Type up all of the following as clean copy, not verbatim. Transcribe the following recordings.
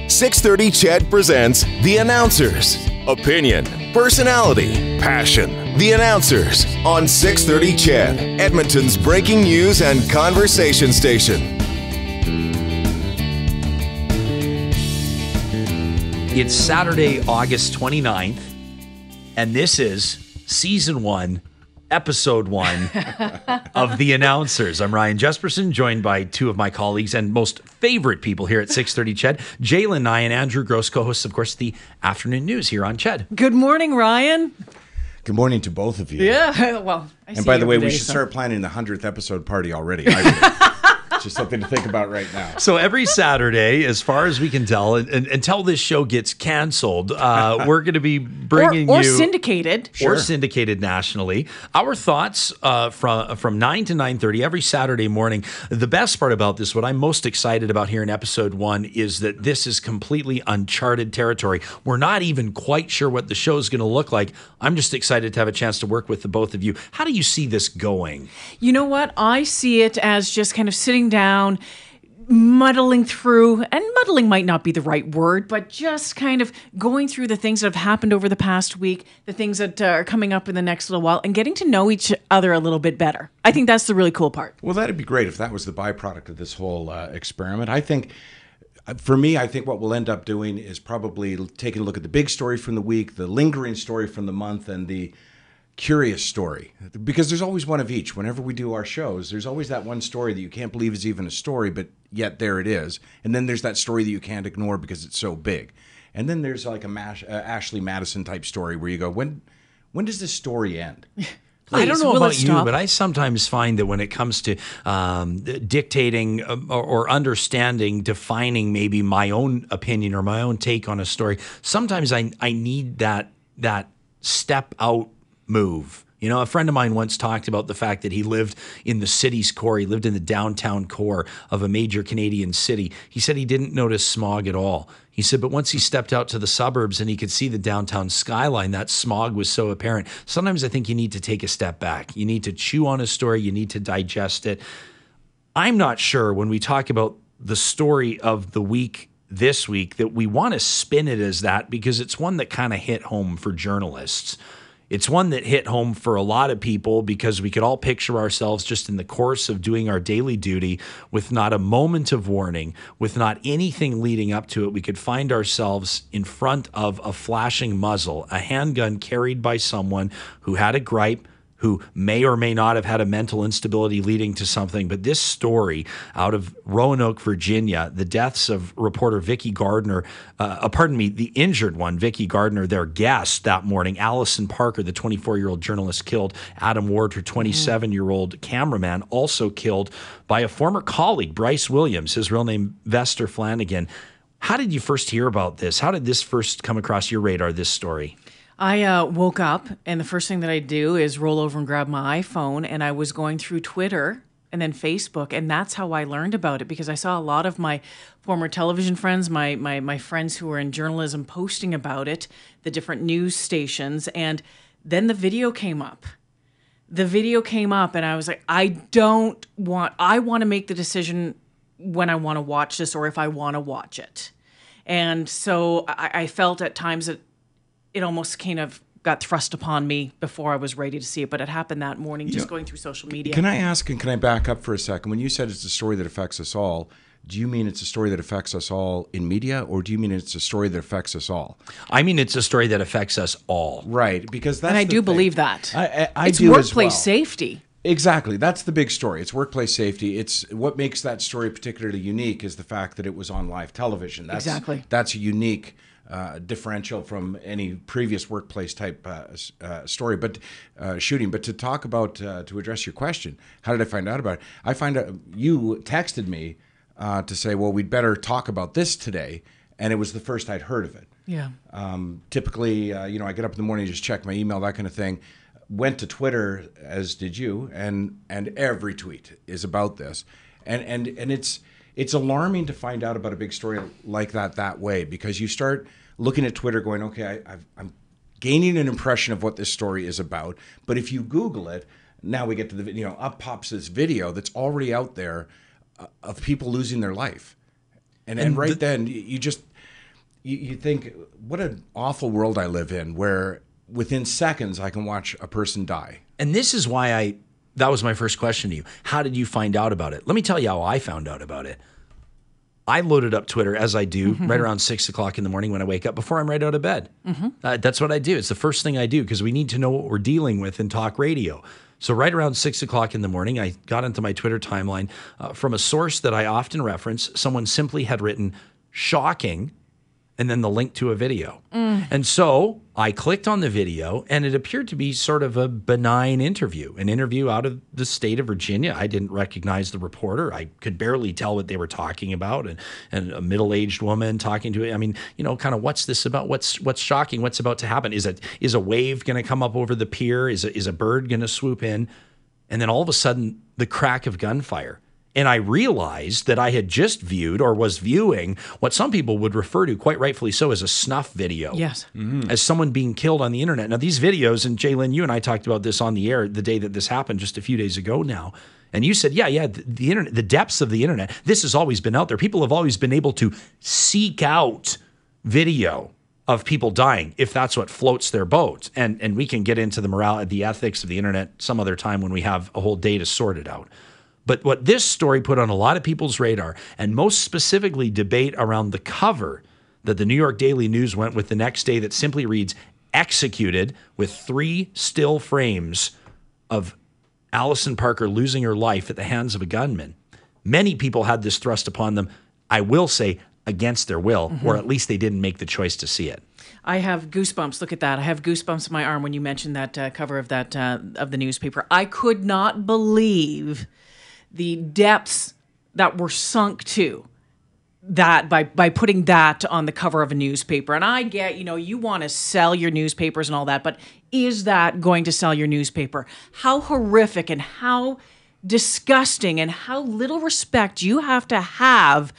630 CHED presents The Announcers. Opinion, personality, passion. The Announcers on 630 CHED, Edmonton's breaking news and conversation station. It's Saturday, August 29th, and this is Season 1, Episode 1 of The Announcers. I'm Ryan Jespersen, joined by two of my colleagues and most favorite people here at 630 CHED, Jalen Nye and Andrew Grose, co-hosts, of course, the afternoon news here on CHED. Good morning, Ryan. Good morning to both of you. Yeah, well, I see And by the you way, every we day, should so- start planning the 100th episode party already. Just something to think about right now. So every Saturday, as far as we can tell, until this show gets canceled, we're going to be bringing or you... syndicated. Or syndicated nationally. Our thoughts from 9 to 9:30 every Saturday morning. The best part about this, what I'm most excited about here in episode 1, is that this is completely uncharted territory. We're not even quite sure what the show is going to look like. I'm just excited to have a chance to work with the both of you. How do you see this going? You know what? I see it as just kind of sitting down, muddling through, and muddling might not be the right word, but just kind of going through the things that have happened over the past week, the things that are coming up in the next little while, and getting to know each other a little bit better. I think that's the really cool part. Well, that'd be great if that was the byproduct of this whole experiment. I think, for me, I think what we'll end up doing is probably taking a look at the big story from the week, the lingering story from the month, and the curious story, because there's always one of each. Whenever we do our shows, there's always that one story that you can't believe is even a story, but yet there it is. And then there's that story that you can't ignore because it's so big. And then there's like a Ashley Madison type story where you go, when does this story end? I don't know will about it you, stop? but I sometimes find that when it comes to dictating or understanding, defining maybe my own opinion or my own take on a story, sometimes I need that step out move. You know, a friend of mine once talked about the fact that he lived in the city's core. He lived in the downtown core of a major Canadian city. He said he didn't notice smog at all. He said, but once he stepped out to the suburbs and he could see the downtown skyline, that smog was so apparent. Sometimes I think you need to take a step back. You need to chew on a story. You need to digest it. I'm not sure when we talk about the story of the week this week that we want to spin it as that, because it's one that kind of hit home for journalists. It's one that hit home for a lot of people because we could all picture ourselves just in the course of doing our daily duty with not a moment of warning, with not anything leading up to it. We could find ourselves in front of a flashing muzzle, a handgun carried by someone who had a gripe, who may or may not have had a mental instability leading to something. But this story out of Roanoke, Virginia, the deaths of reporter Vicki Gardner, the injured one, Vicki Gardner, their guest that morning, Allison Parker, the 24-year-old journalist killed, Adam Ward, her 27-year-old cameraman, also killed by a former colleague, Bryce Williams, his real name, Vester Flanagan. How did you first hear about this? How did this first come across your radar, this story? I woke up, and the first thing that I do is roll over and grab my iPhone, and I was going through Twitter and then Facebook, and that's how I learned about it, because I saw a lot of my former television friends, my friends who were in journalism posting about it, the different news stations, and then the video came up. The video came up, and I was like, I want to make the decision when I want to watch this or if I want to watch it. And so I felt at times that it almost kind of got thrust upon me before I was ready to see it, but it happened that morning, just going through social media. Can I ask, and can I back up for a second? When you said it's a story that affects us all, do you mean it's a story that affects us all in media, or do you mean it's a story that affects us all? I mean, it's a story that affects us all. Right, because that's And I the do thing. believe that. I It's do as workplace well. safety. Exactly. That's the big story. It's workplace safety. It's what makes that story particularly unique is the fact that it was on live television. Exactly. That's a unique differential from any previous workplace type story, but shooting. But to talk about, to address your question, how did I find out about it? I find out you texted me to say, well, we'd better talk about this today, and it was the first I'd heard of it. Yeah. Typically, I get up in the morning, just check my email, that kind of thing. Went to Twitter, as did you, and every tweet is about this, and it's alarming to find out about a big story like that way, because you start looking at Twitter, going, okay, I'm gaining an impression of what this story is about, but if you Google it, now we get to the video, up pops this video that's already out there of people losing their life, and right then you just you think, what an awful world I live in, where within seconds I can watch a person die. And this is why that was my first question to you. How did you find out about it? Let me tell you how I found out about it. I loaded up Twitter, as I do, right around 6 o'clock in the morning when I wake up, before I'm right out of bed. That's what I do. It's the first thing I do, because we need to know what we're dealing with in talk radio. So right around 6 o'clock in the morning, I got into my Twitter timeline from a source that I often reference. Someone simply had written, shocking, and then the link to a video. And so I clicked on the video, and it appeared to be sort of a benign interview, an interview out of the state of Virginia. I didn't recognize the reporter. I could barely tell what they were talking about, and a middle-aged woman talking to it. I mean, kind of, what's this about? What's shocking? What's about to happen? Is a wave going to come up over the pier? Is a bird going to swoop in? And then all of a sudden, the crack of gunfire. And I realized that I had just viewed, or was viewing, what some people would refer to, quite rightfully so, as a snuff video. Yes. As someone being killed on the internet. Now, these videos, and Jalen, you and I talked about this on the air the day that this happened, just a few days ago now. And you said, the internet, the depths of the internet, this has always been out there. People have always been able to seek out video of people dying, if that's what floats their boat. And we can get into the ethics of the internet some other time when we have a whole day to sort it out. But what this story put on a lot of people's radar, and most specifically debate around the cover that the New York Daily News went with the next day, that simply reads, executed, with 3 still frames of Allison Parker losing her life at the hands of a gunman. Many people had this thrust upon them, I will say, against their will, or at least they didn't make the choice to see it. I have goosebumps. Look at that. I have goosebumps in my arm when you mentioned that cover of that of the newspaper. I could not believe the depths that were sunk to that by putting that on the cover of a newspaper. And I get, you want to sell your newspapers and all that, but is that going to sell your newspaper? How horrific and how disgusting and how little respect you have to have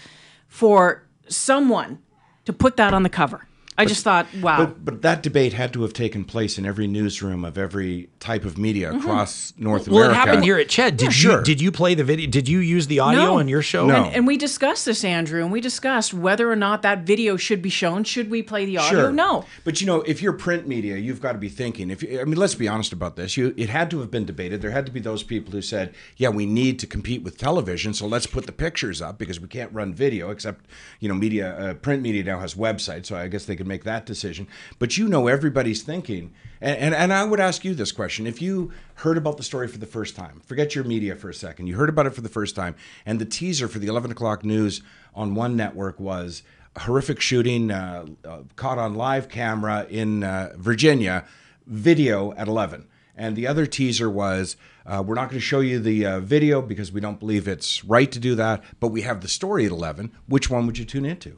for someone to put that on the cover. I just thought, wow. But that debate had to have taken place in every newsroom of every type of media across North Well, America. it happened here at CHED. Did you play the video? Did you use the audio No. on your show? No. And we discussed this, Andrew, and we discussed whether or not that video should be shown. Should we play the audio? Sure. No. But if you're print media, you've got to be thinking. Let's be honest about this. It had to have been debated. There had to be those people who said, "Yeah, we need to compete with television, so let's put the pictures up because we can't run video." Except, print media now has websites, so I guess they could make that decision. But everybody's thinking, and I would ask you this question: if you heard about the story for the first time, forget your media for a second, you heard about it for the first time, and the teaser for the 11 o'clock news on one network was a horrific shooting caught on live camera in Virginia, video at 11. And the other teaser was, we're not going to show you the video because we don't believe it's right to do that, but we have the story at 11. Which one would you tune into?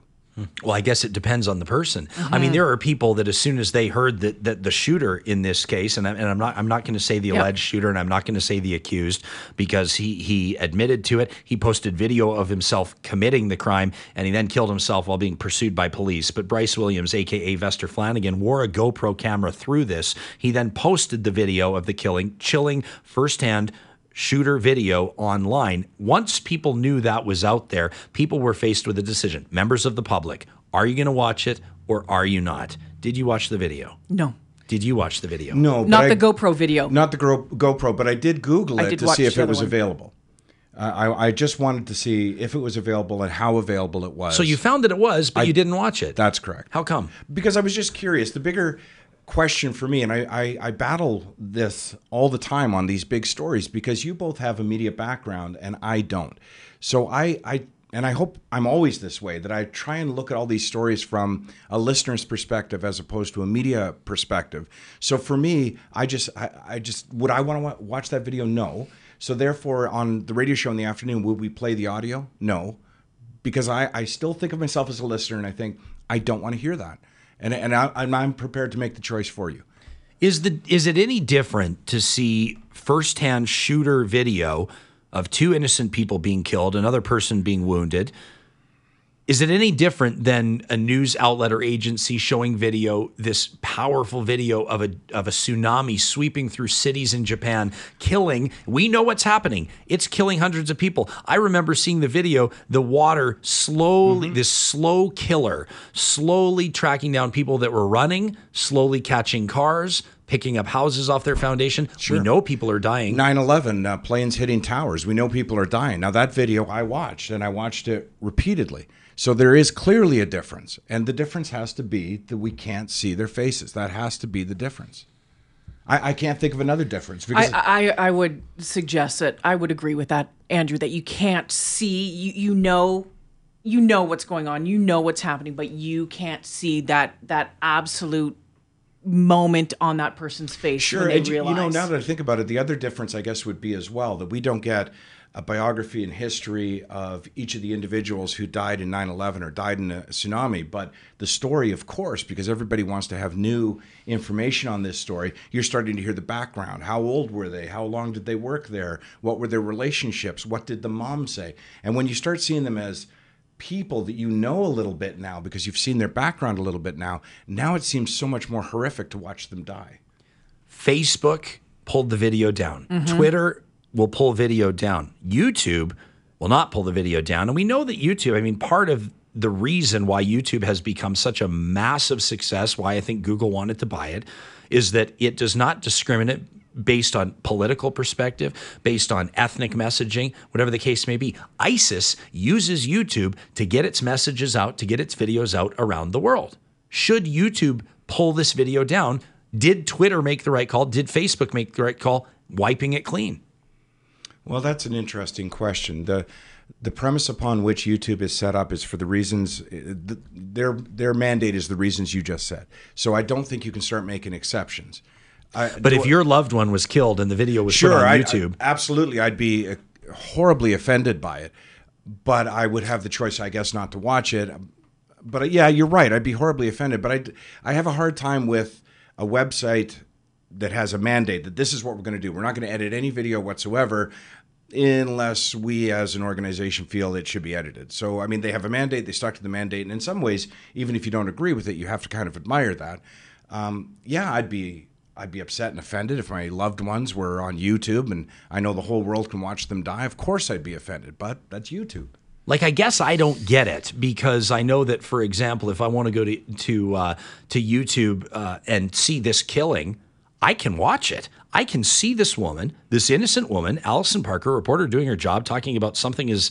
Well, I guess it depends on the person. I mean, there are people that as soon as they heard that the shooter in this case, and I'm not going to say the alleged shooter, and I'm not going to say the accused, because he admitted to it. He posted video of himself committing the crime, and he then killed himself while being pursued by police. But Bryce Williams, a.k.a. Vester Flanagan, wore a GoPro camera through this. He then posted the video of the killing, chilling firsthand shooter video online. Once people knew that was out there, people were faced with a decision. Members of the public, are you going to watch it or are you not? Did you watch the video? No. Did you watch the video? No. Not the GoPro video. Not the GoPro, but I did Google it to see if it was available. I just wanted to see if it was available and how available it was. So you found that it was, but you didn't watch it. That's correct. How come? Because I was just curious. The bigger question for me, and I battle this all the time on these big stories, because you both have a media background and I don't. So I hope I'm always this way, that I try and look at all these stories from a listener's perspective as opposed to a media perspective. So for me, I just would I want to watch that video? No. So therefore, on the radio show in the afternoon, would we play the audio? No. Because I still think of myself as a listener, and I think I don't want to hear that. And I'm prepared to make the choice for you. Is it any different to see firsthand shooter video of 2 innocent people being killed, another person being wounded? Is it any different than a news outlet or agency showing video, this powerful video of a tsunami sweeping through cities in Japan, killing? We know what's happening. It's killing hundreds of people. I remember seeing the video, the water slowly, this slow killer, slowly tracking down people that were running, slowly catching cars, picking up houses off their foundation. Sure. We know people are dying. 9/11, planes hitting towers. We know people are dying. Now, that video I watched, and I watched it repeatedly. So there is clearly a difference. And the difference has to be that we can't see their faces. That has to be the difference. I can't think of another difference. Because I would suggest that I would agree with that, Andrew, that you can't see, you know what's going on, you know what's happening, but you can't see that absolute moment on that person's face. Sure, when they realize. You know, now that I think about it, the other difference, I guess, would be as well that we don't get a biography and history of each of the individuals who died in 9/11 or died in a tsunami. But the story, of course, because everybody wants to have new information on this story, you're starting to hear the background. How old were they? How long did they work there? What were their relationships? What did the mom say? And when you start seeing them as people that you know a little bit now because you've seen their background a little bit now it seems so much more horrific to watch them die. Facebook pulled the video down. Twitter will pull video down. YouTube will not pull the video down. And we know that YouTube, I mean, part of the reason why YouTube has become such a massive success, why I think Google wanted to buy it, is that it does not discriminate based on political perspective, based on ethnic messaging, whatever the case may be. ISIS uses YouTube to get its messages out, to get its videos out around the world. Should YouTube pull this video down, did Twitter make the right call? Did Facebook make the right call, wiping it clean? Well, that's an interesting question. The premise upon which YouTube is set up is for the reasons, their mandate is the reasons you just said. So I don't think you can start making exceptions. But if your loved one was killed and the video was put on YouTube. Absolutely, I'd be horribly offended by it. But I would have the choice, I guess, not to watch it. But yeah, you're right. I'd be horribly offended. But I have a hard time with a website that has a mandate that this is what we're going to do. We're not going to edit any video whatsoever unless we as an organization feel it should be edited. So, I mean, they have a mandate. They stuck to the mandate. And in some ways, even if you don't agree with it, you have to kind of admire that. Yeah, I'd be upset and offended if my loved ones were on YouTube and I know the whole world can watch them die. Of course I'd be offended, but that's YouTube. Like, I guess I don't get it because I know that, for example, if I want to go to YouTube and see this killing, I can watch it. I can see this woman, this innocent woman, Allison Parker, reporter doing her job, talking about something as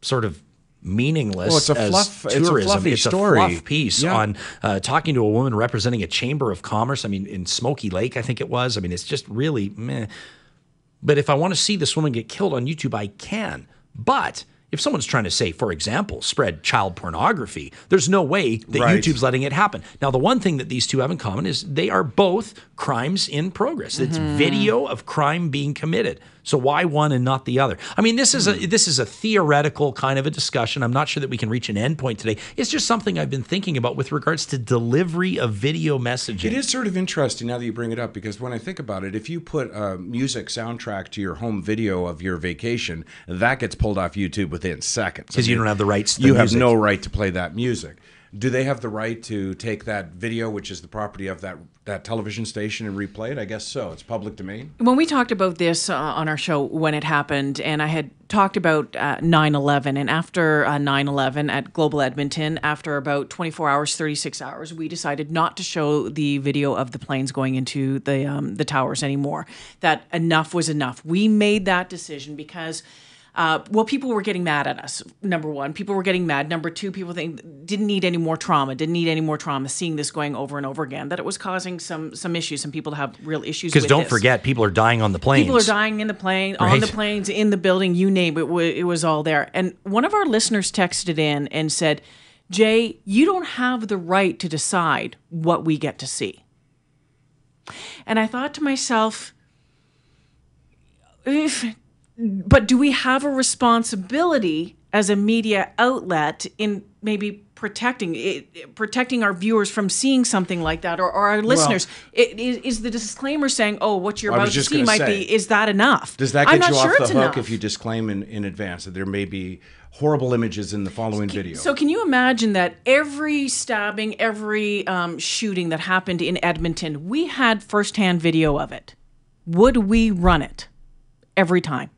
sort of meaningless. Well, it's a fluffy story. It's a fluff piece on talking to a woman representing a chamber of commerce. I mean, in Smoky Lake, I think it was. I mean, it's just really meh. But if I want to see this woman get killed on YouTube, I can. But if someone's trying to say, for example, spread child pornography, there's no way that YouTube's letting it happen. Now, the one thing that these two have in common is they are both crimes in progress. It's video of crime being committed. So why one and not the other? I mean, this is a theoretical kind of a discussion. I'm not sure that we can reach an end point today. It's just something I've been thinking about with regards to delivery of video messaging. It is sort of interesting now that you bring it up, because when I think about it, if you put a music soundtrack to your home video of your vacation, that gets pulled off YouTube within seconds. Because you don't have the rights to the music. music. You have no right to play that music. Do they have the right to take that video, which is the property of that television station, and replay it? I guess so. It's public domain. When we talked about this on our show when it happened, and I had talked about 9/11, and after 9/11 at Global Edmonton, after about 24 hours, 36 hours, we decided not to show the video of the planes going into the towers anymore. That enough was enough. We made that decision because people were getting mad at us. Number one, people were getting mad. Number two, people didn't need any more trauma, seeing this going over and over again, that it was causing some issues, some people to have real issues with this. Because don't forget, people are dying on the planes. People are dying in the plane, on the planes, in the building, you name it, it was all there. And one of our listeners texted in and said, Jay, you don't have the right to decide what we get to see. And I thought to myself, but do we have a responsibility as a media outlet in maybe protecting our viewers from seeing something like that, or our listeners? Is the disclaimer saying, "Oh, what you're about to see might be"? Is that enough? Does that get you off the hook if you disclaim in advance that there may be horrible images in the following video. So can you imagine that every stabbing, every shooting that happened in Edmonton, we had firsthand video of it? Would we run it every time?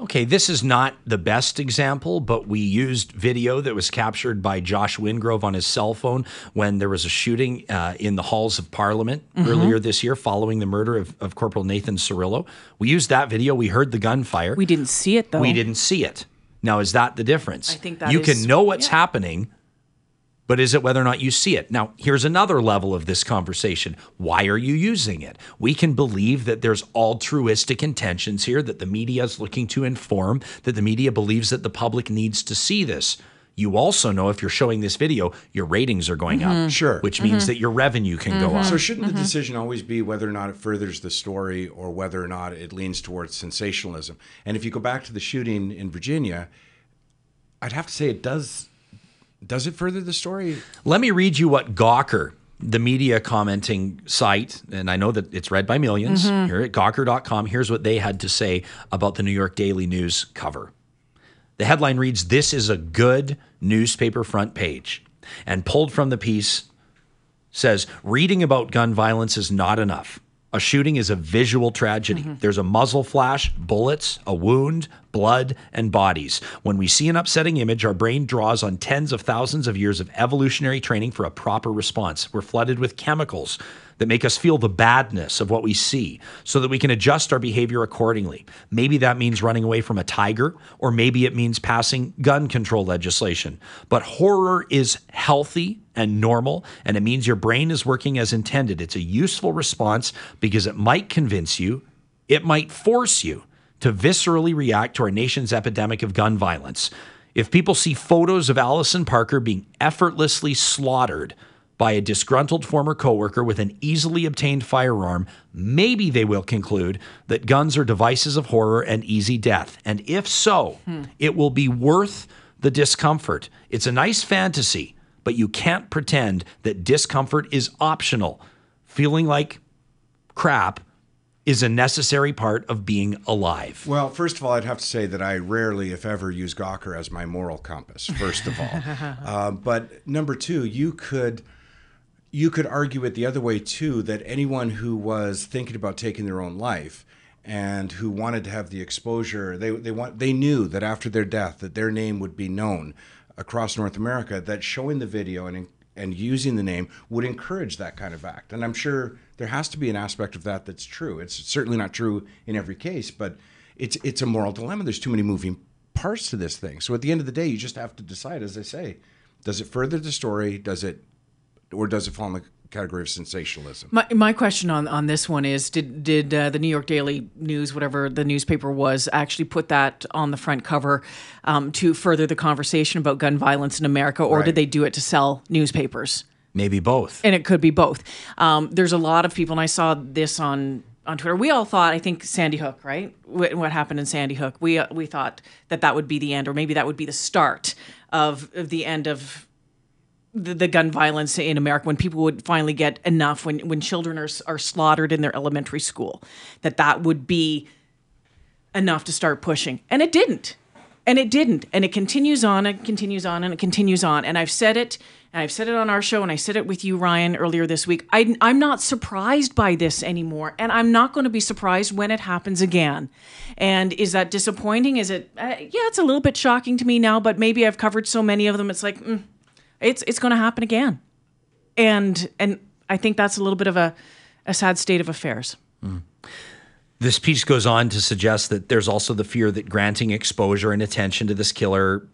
Okay, this is not the best example, but we used video that was captured by Josh Wingrove on his cell phone when there was a shooting in the halls of Parliament earlier this year following the murder of Corporal Nathan Cirillo. We used that video. We heard the gunfire. We didn't see it, though. We didn't see it. Now, is that the difference? I think that you can know what's happening, but is it whether or not you see it? Now, here's another level of this conversation. Why are you using it? We can believe that there's altruistic intentions here, that the media is looking to inform, that the media believes that the public needs to see this. You also know if you're showing this video, your ratings are going up. Sure. Which means that your revenue can go up. So shouldn't the decision always be whether or not it furthers the story or whether or not it leans towards sensationalism? And if you go back to the shooting in Virginia, I'd have to say it does. Does it further the story? Let me read you what Gawker, the media commenting site, and I know that it's read by millions, here at Gawker.com, here's what they had to say about the New York Daily News cover. The headline reads, "This is a good newspaper front page." And pulled from the piece says, "Reading about gun violence is not enough. A shooting is a visual tragedy. There's a muzzle flash, bullets, a wound, blood, and bodies. When we see an upsetting image, our brain draws on tens of thousands of years of evolutionary training for a proper response. We're flooded with chemicals that make us feel the badness of what we see so that we can adjust our behavior accordingly. Maybe that means running away from a tiger, or maybe it means passing gun control legislation. But horror is healthy and normal, and it means your brain is working as intended. It's a useful response because it might convince you, it might force you to viscerally react to our nation's epidemic of gun violence. If people see photos of Allison Parker being effortlessly slaughtered by a disgruntled former coworker with an easily obtained firearm, maybe they will conclude that guns are devices of horror and easy death. And if so, it will be worth the discomfort. It's a nice fantasy, but you can't pretend that discomfort is optional. Feeling like crap is a necessary part of being alive." Well, first of all, I'd have to say that I rarely, if ever, use Gawker as my moral compass, first of all. But number two, you could argue it the other way, too, that anyone who was thinking about taking their own life and who wanted to have the exposure, they knew that after their death that their name would be known across North America, that showing the video and using the name would encourage that kind of act. And I'm sure there has to be an aspect of that that's true. It's certainly not true in every case, but it's a moral dilemma. There's too many moving parts to this thing. So at the end of the day, you just have to decide, as I say, does it further the story? Or does it fall in the category of sensationalism? My question on this one is, did the New York Daily News, whatever the newspaper was, actually put that on the front cover to further the conversation about gun violence in America, or did they do it to sell newspapers? Maybe both. And it could be both. There's a lot of people, and I saw this on Twitter. We all thought, I think Sandy Hook, right? What happened in Sandy Hook? We thought that would be the end, or maybe that would be the start of the end of the gun violence in America, when people would finally get enough, when children are slaughtered in their elementary school, that would be enough to start pushing. And it didn't. And it didn't. And it continues on and continues on and it continues on. And I've said it on our show, and I said it with you, Ryan, earlier this week. I'm not surprised by this anymore. And I'm not going to be surprised when it happens again. And is that disappointing? Is it? Yeah, it's a little bit shocking to me now, but maybe I've covered so many of them. It's like, it's going to happen again. And I think that's a little bit of a sad state of affairs. This piece goes on to suggest that there's also the fear that granting exposure and attention to this killer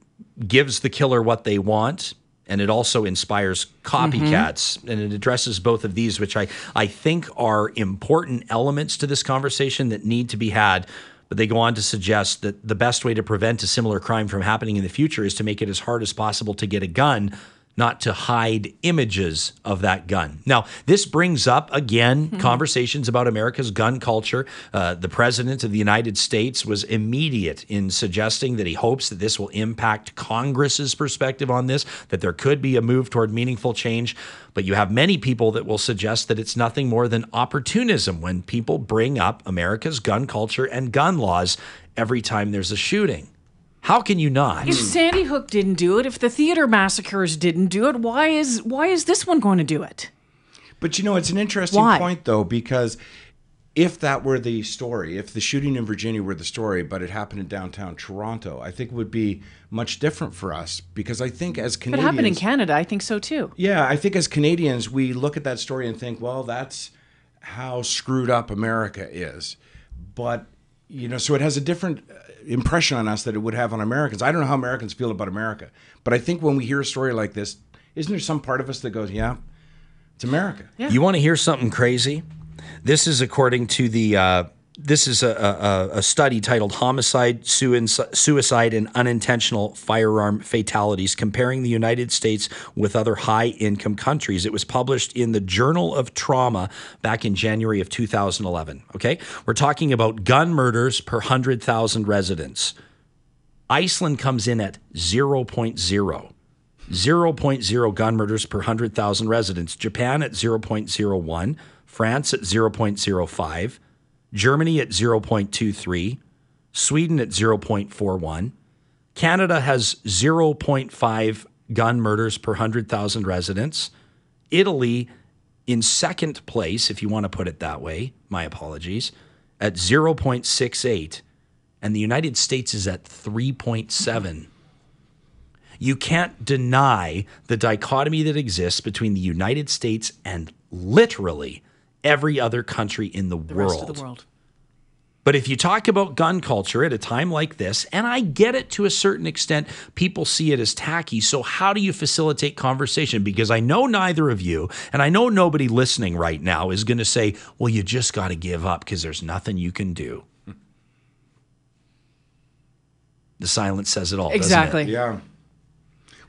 gives the killer what they want, and it also inspires copycats. And it addresses both of these, which I think are important elements to this conversation that need to be had. But they go on to suggest that the best way to prevent a similar crime from happening in the future is to make it as hard as possible to get a gun, not to hide images of that gun. Now, this brings up, again, conversations about America's gun culture. The President of the United States was immediate in suggesting that he hopes that this will impact Congress's perspective on this, that there could be a move toward meaningful change. But you have many people that will suggest that it's nothing more than opportunism when people bring up America's gun culture and gun laws every time there's a shooting. How can you not? If Sandy Hook didn't do it, if the theater massacres didn't do it, why is this one going to do it? But it's an interesting point, though, because if that were the story, if the shooting in Virginia were the story, but it happened in downtown Toronto, I think it would be much different for us, because I think as Canadians... If it happened in Canada, I think so too. Yeah, I think as Canadians, we look at that story and think, well, that's how screwed up America is. But, so it has a different impression on us that it would have on Americans. I don't know how Americans feel about America, but I think when we hear a story like this, isn't there some part of us that goes, yeah, it's America? Yeah. You want to hear something crazy? This is according to the this is a study titled Homicide, Suicide, and Unintentional Firearm Fatalities, comparing the United States with other high-income countries. It was published in the Journal of Trauma back in January of 2011, okay? We're talking about gun murders per 100,000 residents. Iceland comes in at 0.0. 0.0 gun murders per 100,000 residents. Japan at 0.01. France at 0.05. Germany at 0.23, Sweden at 0.41. Canada has 0.5 gun murders per 100,000 residents. Italy in second place, if you want to put it that way, my apologies, at 0.68. And the United States is at 3.7. You can't deny the dichotomy that exists between the United States and literally every other country in the world. Rest of the world. But if you talk about gun culture at a time like this, and I get it to a certain extent, people see it as tacky. So how do you facilitate conversation? Because I know neither of you, and I know nobody listening right now is going to say, well, you just got to give up because there's nothing you can do. The silence says it all, exactly. doesn't it? Yeah.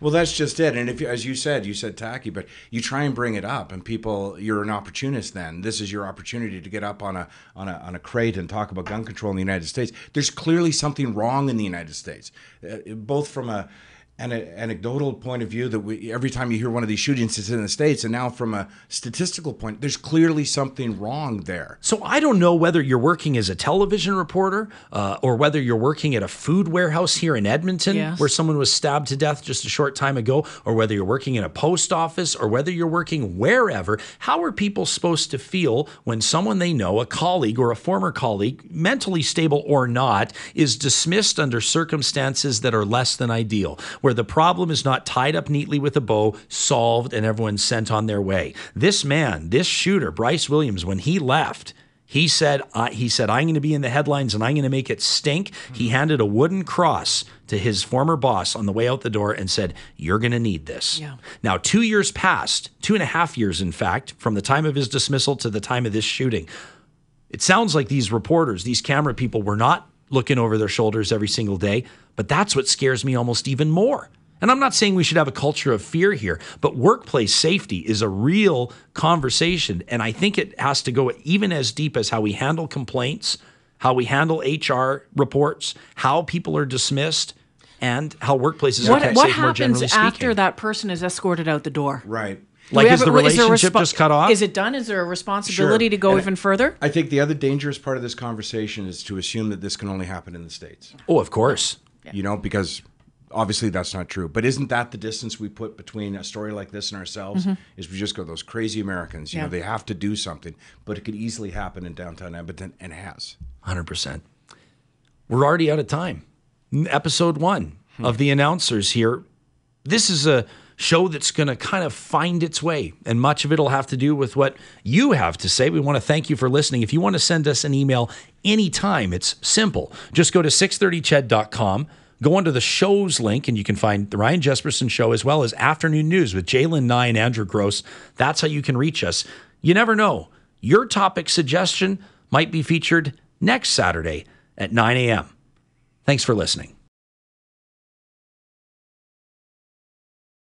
Well, that's just it. And if, as you said tacky, but you try and bring it up, and people, you're an opportunist. Then this is your opportunity to get up on a crate and talk about gun control in the United States. There's clearly something wrong in the United States, both from an anecdotal point of view that every time you hear one of these shootings, it's in the States, and now from a statistical point, there's clearly something wrong there. So I don't know whether you're working as a television reporter or whether you're working at a food warehouse here in Edmonton, yes, where someone was stabbed to death just a short time ago, or whether you're working in a post office, or whether you're working wherever. How are people supposed to feel when someone they know, a colleague or a former colleague, mentally stable or not, is dismissed under circumstances that are less than ideal, where the problem is not tied up neatly with a bow, solved, and everyone's sent on their way? This man, this shooter, Bryce Williams, when he left, he said, I'm going to be in the headlines and I'm going to make it stink. He handed a wooden cross to his former boss on the way out the door and said, you're going to need this. Yeah. Now, 2 years passed, 2.5 years, in fact, from the time of his dismissal to the time of this shooting. It sounds like these reporters, these camera people, were not looking over their shoulders every single day, but that's what scares me almost even more. And I'm not saying we should have a culture of fear here, but workplace safety is a real conversation. And I think it has to go even as deep as how we handle complaints, how we handle HR reports, how people are dismissed, and how workplaces are safe more generally speaking. What happens after that person is escorted out the door? Right. Like, is the relationship just cut off? Is it done? Is there a responsibility to go even further? I think the other dangerous part of this conversation is to assume that this can only happen in the States. Oh, of course. Yeah. Because obviously that's not true. But isn't that the distance we put between a story like this and ourselves? Mm-hmm. Is we just go, those crazy Americans, you know, they have to do something. But it could easily happen in downtown Edmonton, and has. 100%. We're already out of time. Episode 1 of The Announcers here. This is a show that's going to kind of find its way, and much of it will have to do with what you have to say. We want to thank you for listening. If you want to send us an email anytime, it's simple. Just go to 630ched.com, go under the shows link, and you can find the Ryan Jespersen Show as well as Afternoon News with Jalen Nye and Andrew Grose. That's how you can reach us. You never know. Your topic suggestion might be featured next Saturday at 9 a.m. Thanks for listening.